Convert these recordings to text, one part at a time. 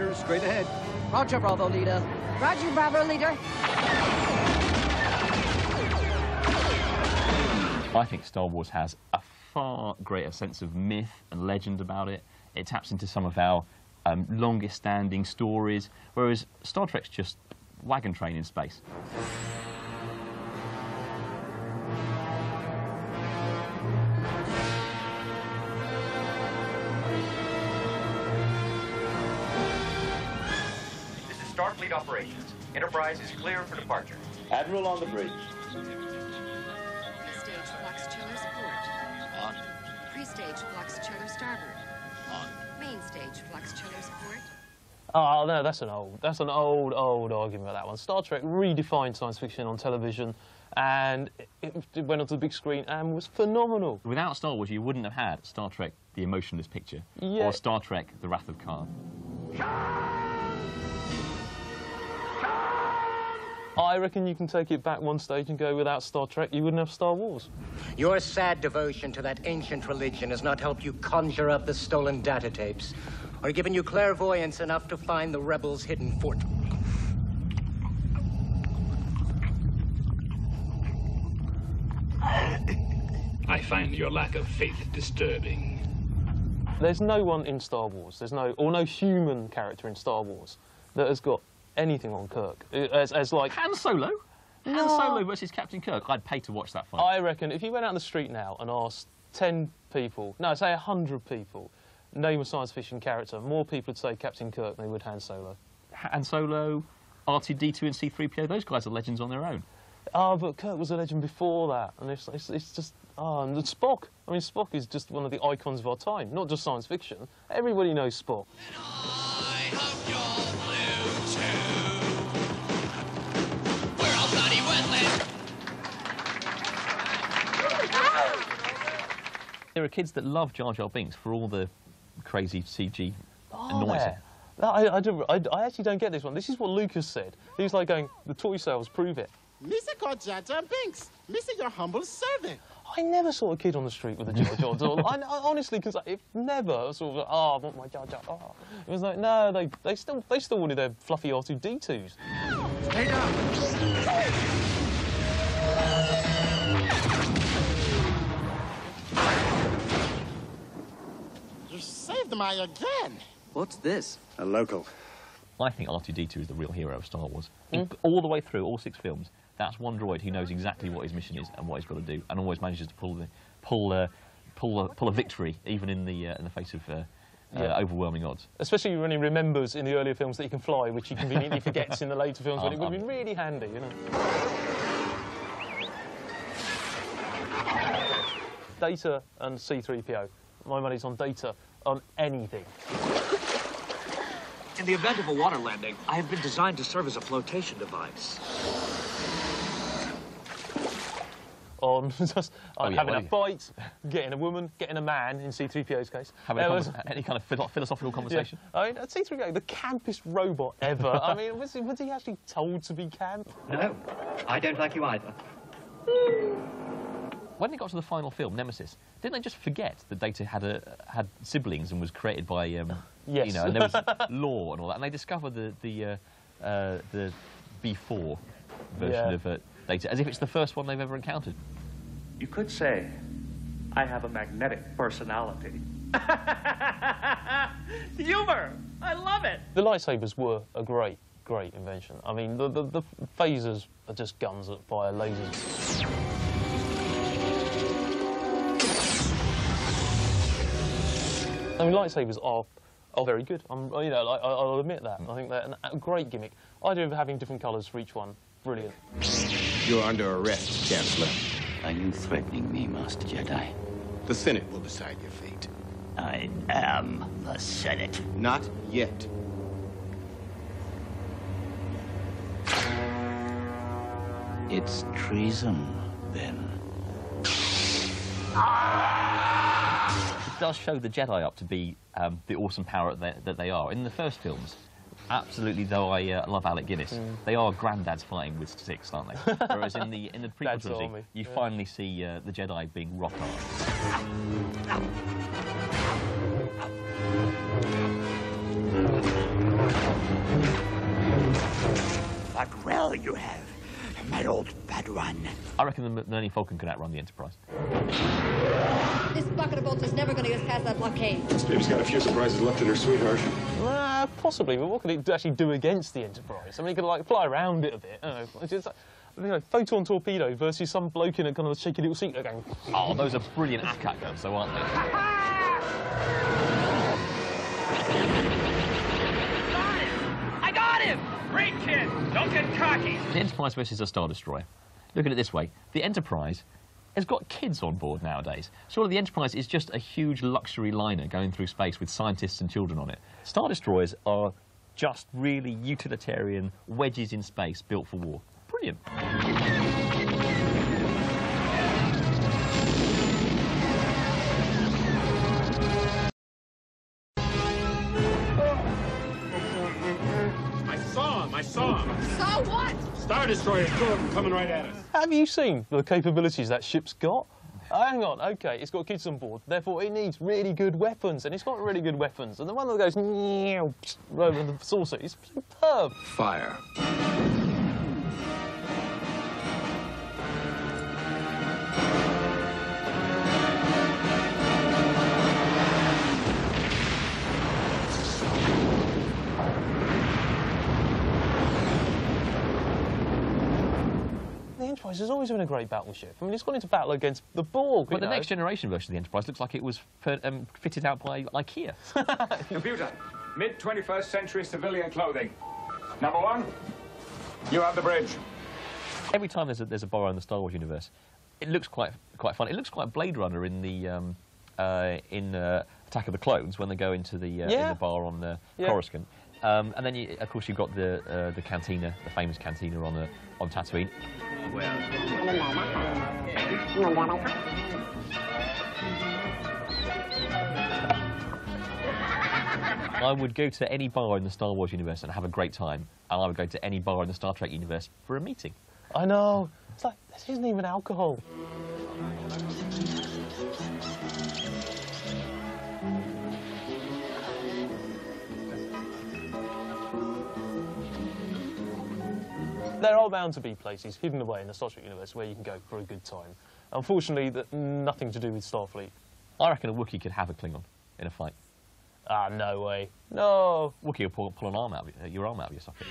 Roger, straight ahead. Roger, Bravo, leader. Roger, Bravo, leader. I think Star Wars has a far greater sense of myth and legend about it. It taps into some of our longest-standing stories, whereas Star Trek's just wagon train in space. This is Starfleet Operations. Enterprise is clear for departure. Admiral on the bridge. Pre-stage flux chiller port. On. Pre-stage flux chiller starboard. On. Main stage flux chiller port. Oh no, that's an old argument, that one. Star Trek redefined science fiction on television, and it went onto the big screen and was phenomenal. Without Star Wars, you wouldn't have had Star Trek: The Emotionless Picture, or Star Trek: The Wrath of Khan. I reckon you can take it back one stage and go, without Star Trek, you wouldn't have Star Wars. Your sad devotion to that ancient religion has not helped you conjure up the stolen data tapes, or given you clairvoyance enough to find the rebels' hidden fort. I find your lack of faith disturbing. There's no one in Star Wars, no human character in Star Wars that has got anything on Kirk. As like... Han Solo? No. Han Solo versus Captain Kirk. I'd pay to watch that fight. I reckon if you went out on the street now and asked 10 people, no, say 100 people, name a science fiction character, more people would say Captain Kirk than they would Han Solo. Han Solo, R2-D2 and C-3PO, those guys are legends on their own. Oh, but Kirk was a legend before that, and it's just... Oh, and Spock. I mean, Spock is just one of the icons of our time, not just science fiction. Everybody knows Spock. There are kids that love Jar Jar Binks for all the crazy CG noise. No, I actually don't get this one. This is what Lucas said. He was like going, the toy sales prove it. Missa called Jar Jar Binks. Missa, your humble servant. I never saw a kid on the street with a Jar Jar doll. I honestly, because it never sort of like, oh, I want my Jar Jar. Oh. It was like, no, they still wanted their fluffy R2-D2s. Stay down. You saved my again. What's this? A local. I think R2-D2 is the real hero of Star Wars. All the way through, all 6 films, that's one droid who knows exactly what his mission is and what he's got to do, and always manages to pull a victory, even in the face of overwhelming odds. Especially when he remembers in the earlier films that he can fly, which he conveniently forgets in the later films, when it would have been really handy, you know. Data and C-3PO. My money's on Data, on anything. In the event of a water landing, I have been designed to serve as a flotation device. On just having a fight, getting a woman, getting a man, in C-3PO's case. Having any kind of philosophical conversation. Yeah. I mean, C-3PO, the campest robot ever. I mean, was he actually told to be camp? No, I don't like you either. When they got to the final film, Nemesis, didn't they just forget that Data had siblings and was created by, yes. You know, and there was law and all that, and they discovered the B4 version of Data, as if it's the first one they've ever encountered. You could say I have a magnetic personality. Humor! I love it! The lightsabers were a great invention. I mean, the phasers are just guns that fire lasers. I mean, lightsabers are very good. You know, I'll admit that. I think they're a great gimmick. The idea of having different colours for each one, brilliant. You're under arrest, Chancellor. Are you threatening me, Master Jedi? The Senate will decide your fate. I am the Senate. Not yet. It's treason, then. It does show the Jedi up to be the awesome power that they are. In the first films, absolutely, though I love Alec Guinness, they are granddads fighting with sticks, aren't they? Whereas in the prequel trilogy, you finally see the Jedi being rock hard. But well you have, my old Padawan. I reckon the Millennium Falcon can outrun the Enterprise. This bucket of bolts is never going to get us past that blockade. Babe's got a few surprises left in her, sweetheart. Possibly, but what can it actually do against the Enterprise? I mean, it could, like, fly around it a bit. I don't know. It's just, like, you know, photon torpedo versus some bloke in a kind of shaky little seat going... Oh, those are brilliant ACAT guns, though, aren't they? I got him! Great kid! Don't get cocky! The Enterprise versus a Star Destroyer. Look at it this way. The Enterprise has got kids on board nowadays. Surely the Enterprise is just a huge luxury liner going through space with scientists and children on it. Star Destroyers are just really utilitarian wedges in space built for war. Brilliant. I saw him. So what? Star Destroyers, two of them coming right at us. Have you seen the capabilities that ship's got? Hang on, OK, it's got kids on board, therefore it needs really good weapons, and it's got really good weapons. And the one that goes over the saucer is superb. Fire. The Enterprise has always been a great battleship. I mean, it's gone into battle against the Borg. But the next generation version of the Enterprise looks like it was fitted out by IKEA. Computer, mid-21st century civilian clothing. Number one, you have the bridge. Every time there's a bar in the Star Wars universe, it looks quite fun. It looks quite Blade Runner in the Attack of the Clones when they go into the in the bar on Coruscant. And then, of course, you've got the cantina, the famous cantina on Tatooine. I would go to any bar in the Star Wars universe and have a great time, and I would go to any bar in the Star Trek universe for a meeting. I know. It's like, this isn't even alcohol. There are bound to be places hidden away in the Star Trek universe where you can go for a good time. Unfortunately, nothing to do with Starfleet. I reckon a Wookiee could have a Klingon in a fight. Ah, no way. No. Wookiee will pull an arm out of your arm out of your socket.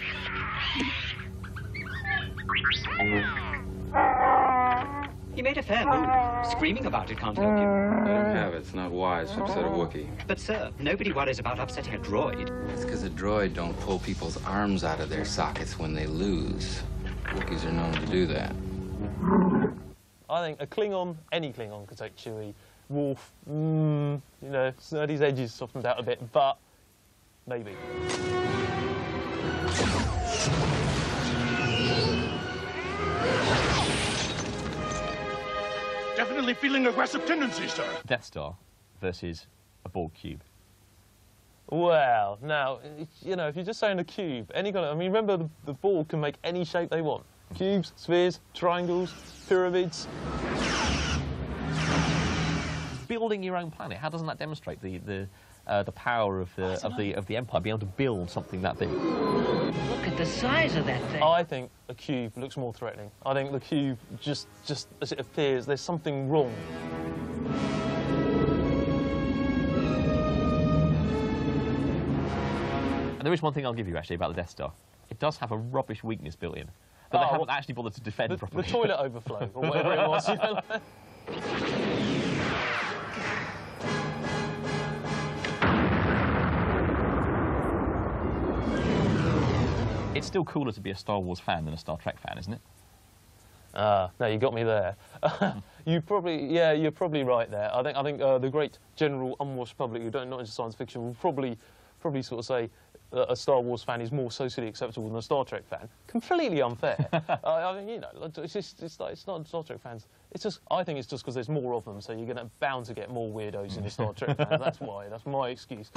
You made a fair move. Screaming about it can't help you. Let him have it. It's not wise to upset a Wookiee. But, sir, nobody worries about upsetting a droid. It's because a droid don't pull people's arms out of their sockets when they lose. Wookiees are known to do that. I think a Klingon, any Klingon could take Chewie. Worf, you know, Snurdy's edges softened out a bit, but maybe. Definitely feeling aggressive tendencies, sir. Death Star versus a Borg cube. Well, now, you know, if you're just saying a cube, any kind of... I mean, remember, the Borg can make any shape they want. Cubes, spheres, triangles, pyramids. Building your own planet, how doesn't that demonstrate the power of the Empire, being able to build something that big? Look at the size of that thing. I think a cube looks more threatening. I think the cube, just as it appears, there's something wrong. And there is one thing I'll give you, actually, about the Death Star. It does have a rubbish weakness built in that they haven't actually bothered to defend properly. The toilet overflow, or whatever it was. You know? It's still cooler to be a Star Wars fan than a Star Trek fan, isn't it? No, you got me there. You're probably right there. I think the great general unwashed public who don't know into science fiction will probably sort of say that a Star Wars fan is more socially acceptable than a Star Trek fan. Completely unfair. I mean, you know, it's not Star Trek fans. It's just, I think it's just because there's more of them, so you're bound to get more weirdos in the Star Trek fans. That's why. That's my excuse.